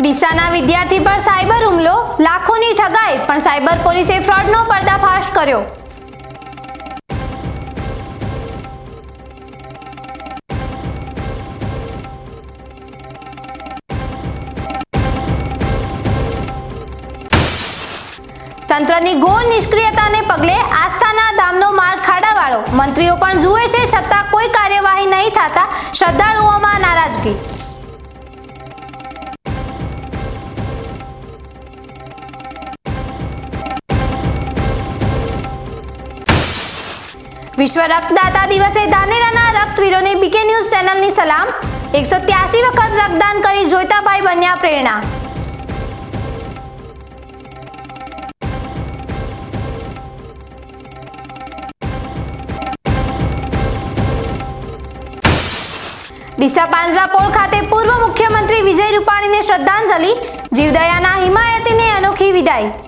ડીસાના વિદ્યાર્થી પર સાયબર હુમલો, લાખોની ઠગાઈ, પણ સાયબર પોલીસે ફ્રોડનો પર્દાફાશ કર્યો। તંત્રની ઘોર નિષ્ક્રિયતાને પગલે આસ્થાના ધામનો માર્ગ ખાડાવાળો, મંત્રીઓ પણ જુએ છે છતાં કોઈ કાર્યવાહી નહીં થતા શ્રદ્ધાળુઓમાં નારાજગી। વિશ્વ રક્તદાતા દિવસે ધાનેરાના રક્તવીરોને બીકે ન્યૂઝ ચેનલની સલામ। 183 વખત રક્તદાન કરી જોઈતાભાઈ બન્યા પ્રેરણા। ડીસા પાંજરાપોળ ખાતે પૂર્વ મુખ્યમંત્રી વિજય રૂપાણીને શ્રદ્ધાંજલિ, જીવદયાના હિમાયતીને અનોખી વિદાય।